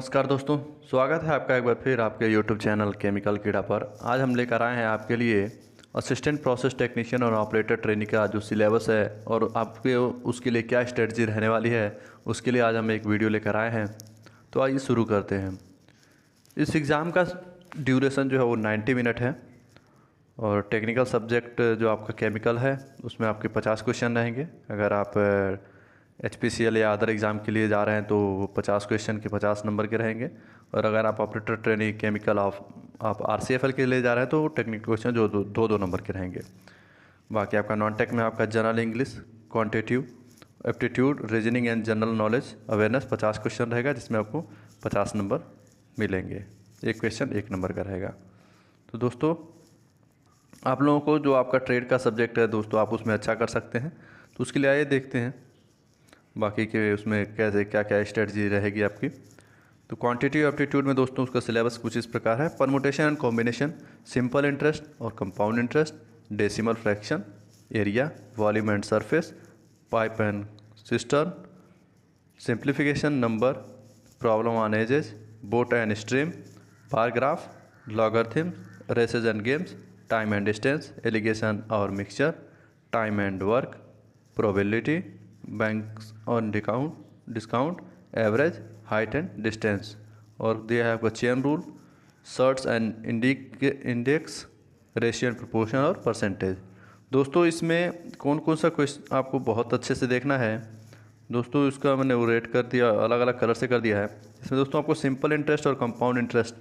नमस्कार दोस्तों, स्वागत है आपका एक बार फिर आपके यूट्यूब चैनल केमिकल कीड़ा पर। आज हम लेकर आए हैं आपके लिए असिस्टेंट प्रोसेस टेक्नीशियन और ऑपरेटर ट्रेनिंग का जो सिलेबस है और आपके उसके लिए क्या स्ट्रेटजी रहने वाली है, उसके लिए आज हम एक वीडियो लेकर आए हैं। तो आइए शुरू करते हैं। इस एग्ज़ाम का ड्यूरेशन जो है वो 90 मिनट है और टेक्निकल सब्जेक्ट जो आपका केमिकल है उसमें आपके 50 क्वेश्चन रहेंगे। अगर आप HPCL या अदर एग्ज़ाम के लिए जा रहे हैं तो 50 क्वेश्चन के 50 नंबर के रहेंगे। और अगर आप ऑपरेटर ट्रेनिंग केमिकल आप RCFL के लिए जा रहे हैं तो टेक्निकल क्वेश्चन जो दो नंबर के रहेंगे। बाकी आपका नॉन टेक में आपका general English, quantitative aptitude, reasoning and general knowledge awareness 50 question रहेगा, जिसमें आपको 50 नंबर मिलेंगे। एक क्वेश्चन 1 नंबर का रहेगा। तो दोस्तों, आप लोगों को जो आपका ट्रेड का सब्जेक्ट है दोस्तों, आप उसमें अच्छा कर सकते हैं, तो उसके लिए आइए देखते हैं बाकी के उसमें कैसे क्या क्या स्ट्रेटजी रहेगी आपकी। तो क्वांटिटी एप्टीट्यूड में दोस्तों उसका सिलेबस कुछ इस प्रकार है। Permutation and combination, simple interest और compound interest, decimal fraction, area, volume and surface, pipe and cistern, simplification, number, problem on ages, boat and stream, bar graph, logarithm, races and games, time and distance, alligation और mixture, time and work, probability, banks on discount, average, height and distance. और दिया है आपका chain rule, surds and index, ratio and proportion और percentage. दोस्तों, इसमें कौन कौन सा क्वेश्चन आपको बहुत अच्छे से देखना है दोस्तों, इसका मैंने वो रेट कर दिया, अलग अलग कलर से कर दिया है। इसमें दोस्तों आपको सिंपल इंटरेस्ट और कंपाउंड इंटरेस्ट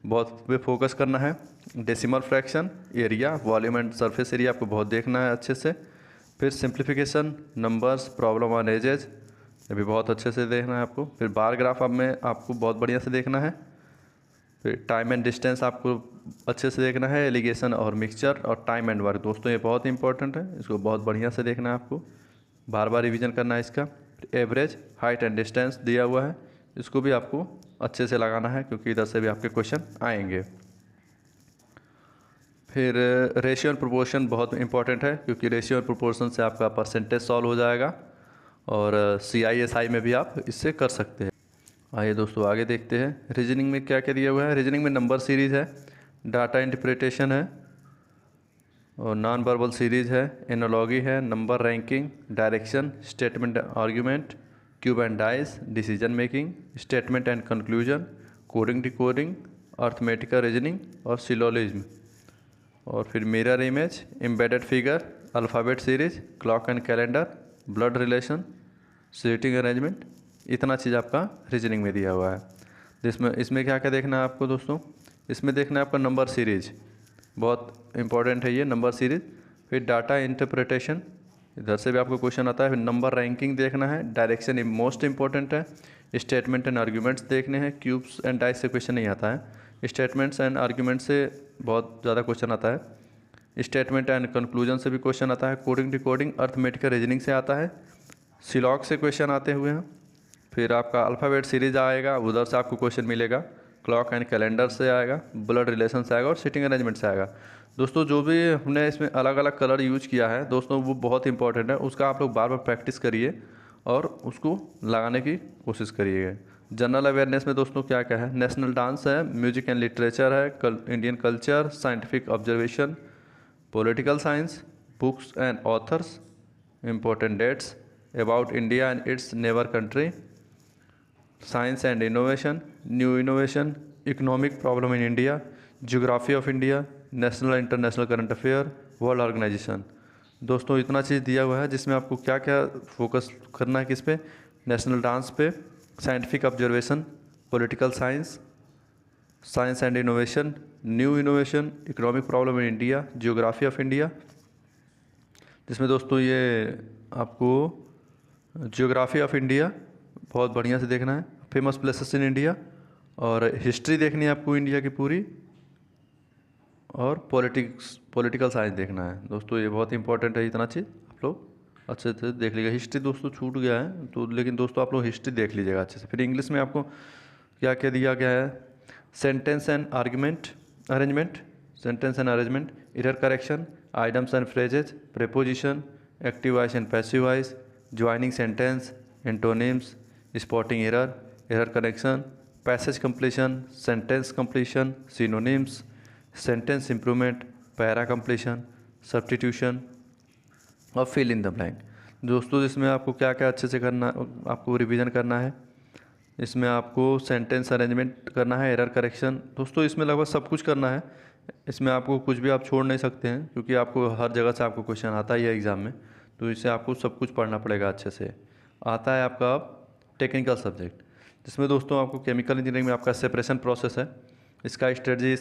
बहुत पे फोकस करना है। Decimal fraction, area, volume and surface area आपको बहुत देखना है अच्छे से। फिर simplification, numbers, problem on edges, ये भी बहुत अच्छे से देखना है आपको। फिर बार ग्राफ में आपको बहुत बढ़िया से देखना है। फिर टाइम एंड डिस्टेंस आपको अच्छे से देखना है। एलिगेशन और मिक्सचर और टाइम एंड वर्क, दोस्तों ये बहुत इंपॉर्टेंट है, इसको बहुत बढ़िया से देखना है आपको, बार बार रिवीजन करना है इसका। एवरेज, हाइट एंड डिस्टेंस दिया हुआ है, इसको भी आपको अच्छे से लगाना है क्योंकि इधर से भी आपके क्वेश्चन आएंगे। फिर रेशियो एंड प्रोपोर्शन बहुत इंपॉर्टेंट है क्योंकि रेशियो एंड प्रोपोर्शन से आपका परसेंटेज सॉल्व हो जाएगा और CISI में भी आप इससे कर सकते हैं। आइए दोस्तों आगे देखते हैं। रीजनिंग में क्या क्या दिया हुआ है। रीजनिंग में नंबर सीरीज़ है, डाटा इंटरप्रिटेशन है और नॉन वर्बल सीरीज़ है, एनोलॉगी है, number ranking, direction, statement argument, cube and dice, decision making, statement and conclusion, coding decoding, arithmetical reasoning और सिलोजिज्म। और फिर mirror image, embedded figure, alphabet series, clock and calendar, blood relation, seating arrangement, इतना चीज़ आपका reasoning में दिया हुआ है। जिसमें इसमें क्या क्या देखना है आपको दोस्तों, इसमें देखना है आपका नंबर सीरीज, बहुत इंपॉर्टेंट है ये नंबर सीरीज। फिर डाटा इंटरप्रिटेशन, इधर से भी आपको क्वेश्चन आता है। फिर नंबर रैंकिंग देखना है, डायरेक्शन मोस्ट इंपॉर्टेंट है, स्टेटमेंट एंड आर्ग्यूमेंट्स देखने हैं। क्यूब्स एंड डाइस से क्वेश्चन नहीं आता है, स्टेटमेंट्स एंड आर्ग्यूमेंट से बहुत ज़्यादा क्वेश्चन आता है। स्टेटमेंट एंड कंक्लूजन से भी क्वेश्चन आता है। कोडिंग डिकोडिंग, अर्थमेटिकल रीजनिंग से आता है। सिलॉग से क्वेश्चन आते हुए हैं। फिर आपका अल्फ़ाबेट सीरीज आएगा, उधर से आपको क्वेश्चन मिलेगा। क्लॉक एंड कैलेंडर से आएगा, ब्लड रिलेशन से आएगा और सिटिंग अरेंजमेंट से आएगा। दोस्तों, जो भी हमने इसमें अलग अलग कलर यूज किया है दोस्तों, वो बहुत इंपॉर्टेंट है, उसका आप लोग बार बार प्रैक्टिस करिए और उसको लगाने की कोशिश करिएगा। जनरल अवेयरनेस में दोस्तों क्या क्या है, नेशनल डांस है, म्यूजिक एंड लिटरेचर है, Indian culture, scientific observation, political science, books and authors, important dates about India and its neighbour country, science and innovation, new innovation, economic problem in India, geography of India, national international current affair, world organisation. दोस्तों इतना चीज़ दिया हुआ है जिसमें आपको क्या क्या focus करना है, किस पे, नेशनल डांस पे, scientific observation, political science, science and innovation, new innovation, economic problem in India, geography of India, जिसमें दोस्तों ये आपको ज्योग्राफी ऑफ इंडिया बहुत बढ़िया से देखना है, फेमस प्लेसेस इन इंडिया, और हिस्ट्री देखनी है आपको इंडिया की पूरी, और पॉलिटिकल साइंस देखना है। दोस्तों ये बहुत इंपॉर्टेंट है, इतना चीज़ आप लोग अच्छे से देख लीजिएगा। हिस्ट्री दोस्तों छूट गया है तो, लेकिन दोस्तों आप लोग हिस्ट्री देख लीजिएगा अच्छे से। फिर इंग्लिश में आपको क्या क्या दिया गया है, sentence and argument arrangement, sentence and arrangement, error correction, items and phrases, preposition, active voice and passive voice, joining sentence, antonyms, spotting error, error correction, passage completion, sentence completion, synonyms, sentence improvement, para completion, substitution और fill in the blank. दोस्तों इसमें आपको क्या क्या अच्छे से करना, आपको रिवीजन करना है। इसमें आपको सेंटेंस अरेंजमेंट करना है, एरर करेक्शन। दोस्तों इसमें लगभग सब कुछ करना है, इसमें आपको कुछ भी आप छोड़ नहीं सकते हैं, क्योंकि आपको हर जगह से आपको क्वेश्चन आता ही है एग्ज़ाम में, तो इससे आपको सब कुछ पढ़ना पड़ेगा अच्छे से। आता है आपका अब टेक्निकल सब्जेक्ट, जिसमें दोस्तों आपको केमिकल इंजीनियरिंग में आपका सेपरेशन प्रोसेस है। इसका स्ट्रेटजी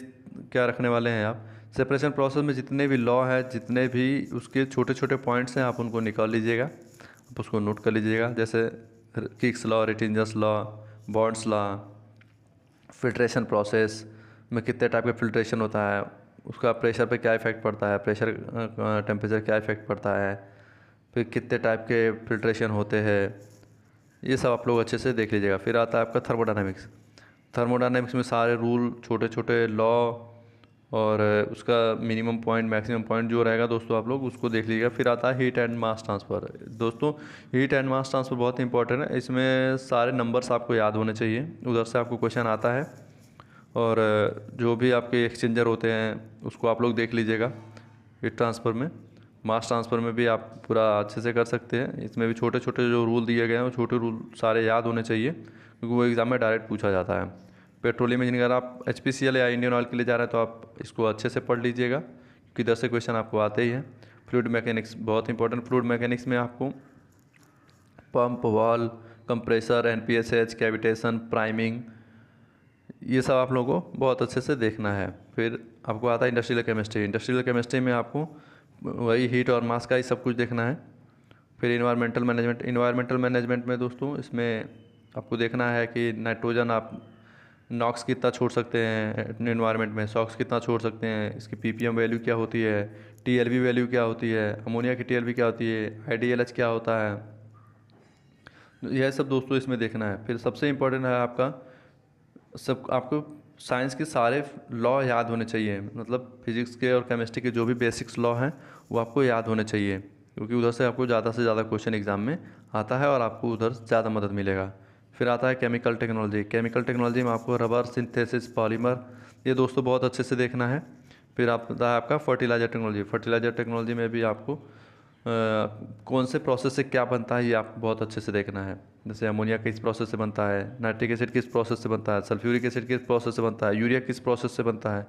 क्या रखने वाले हैं आप, सेपरेशन प्रोसेस में जितने भी लॉ है, जितने भी उसके छोटे छोटे पॉइंट्स हैं, आप उनको निकाल लीजिएगा, आप उसको नोट कर लीजिएगा। जैसे Fick's law, Rittinger's law, Bond's law, filtration process में कितने टाइप के फिल्ट्रेशन होता है, उसका प्रेशर पे क्या इफ़ेक्ट पड़ता है, प्रेशर टेम्परेचर क्या इफ़ेक्ट पड़ता है, फिर कितने टाइप के फिल्ट्रेशन होते हैं, ये सब आप लोग अच्छे से देख लीजिएगा। फिर आता है आपका थर्मोडायनेमिक्स। थर्मोडायनेमिक्स में सारे रूल, छोटे छोटे लॉ और उसका मिनिमम पॉइंट, मैक्सिमम पॉइंट जो रहेगा दोस्तों आप लोग उसको देख लीजिएगा। फिर आता है हीट एंड मास ट्रांसफ़र। दोस्तों हीट एंड मास ट्रांसफ़र बहुत इंपॉर्टेंट है, इसमें सारे नंबर्स आपको याद होने चाहिए, उधर से आपको क्वेश्चन आता है। और जो भी आपके एक्सचेंजर होते हैं उसको आप लोग देख लीजिएगा। हीट ट्रांसफ़र में, मास ट्रांसफ़र में भी आप पूरा अच्छे से कर सकते हैं। इसमें भी छोटे छोटे जो रूल दिए गए हैं वो छोटे रूल सारे याद होने चाहिए, क्योंकि वो एग्ज़ाम में डायरेक्ट पूछा जाता है। पेट्रोलियम इंजीनियर अगर आप HPCL या इंडियन ऑयल के लिए जा रहे हैं तो आप इसको अच्छे से पढ़ लीजिएगा, क्योंकि इधर से क्वेश्चन आपको आते ही हैं। फ्लूइड मैकेनिक्स बहुत इंपॉर्टेंट। फ्लूइड मैकेनिक्स में आपको pump, valve, compressor, NPSH, cavitation, priming, ये सब आप लोगों को बहुत अच्छे से देखना है। फिर आपको आता है इंडस्ट्रियल केमिस्ट्री। इंडस्ट्रियल केमिस्ट्री में आपको वही हीट और मास का ही सब कुछ देखना है। फिर इन्वायरमेंटल मैनेजमेंट। इन्वायरमेंटल मैनेजमेंट में दोस्तों इसमें आपको देखना है कि नाइट्रोजन आप नॉक्स कितना छोड़ सकते हैं इन्वायरमेंट में, सॉक्स कितना छोड़ सकते हैं, इसकी ppm वैल्यू क्या होती है, TLV वैल्यू क्या होती है, अमोनिया की TLV क्या होती है, IDLH क्या होता है, यह सब दोस्तों इसमें देखना है। फिर सबसे इम्पोर्टेंट है आपका आपको साइंस के सारे लॉ याद होने चाहिए, मतलब फिजिक्स के और केमिस्ट्री के जो भी बेसिक्स लॉ हैं वो आपको याद होने चाहिए, क्योंकि उधर से आपको ज़्यादा से ज़्यादा क्वेश्चन एग्जाम में आता है और आपको उधर ज़्यादा मदद मिलेगा। फिर आता है केमिकल टेक्नोलॉजी। केमिकल टेक्नोलॉजी में आपको रबर, सिंथेसिस, पॉलीमर, ये दोस्तों बहुत अच्छे से देखना है। फिर आता है आपका फर्टिलाइजर टेक्नोलॉजी। फर्टिलाइजर टेक्नोलॉजी में भी आपको कौन से प्रोसेस से क्या बनता है ये आपको बहुत अच्छे से देखना है। जैसे अमोनिया किस प्रोसेस से बनता है, नाइट्रिक एसिड किस प्रोसेस से बनता है, सल्फ्यूरिक एसिड किस प्रोसेस से बनता है, यूरिया किस प्रोसेस से बनता है।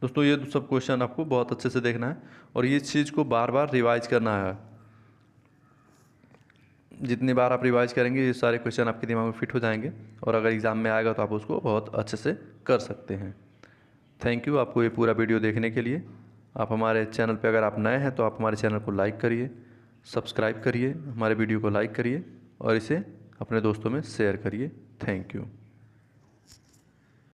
दोस्तों ये सब क्वेश्चन आपको बहुत अच्छे से देखना है और ये चीज़ को बार बार रिवाइज करना है। जितनी बार आप रिवाइज करेंगे ये सारे क्वेश्चन आपके दिमाग में फिट हो जाएंगे और अगर एग्ज़ाम में आएगा तो आप उसको बहुत अच्छे से कर सकते हैं। थैंक यू आपको ये पूरा वीडियो देखने के लिए। आप हमारे चैनल पे अगर आप नए हैं तो आप हमारे चैनल को लाइक करिए, सब्सक्राइब करिए, हमारे वीडियो को लाइक करिए और इसे अपने दोस्तों में शेयर करिए। Thank you.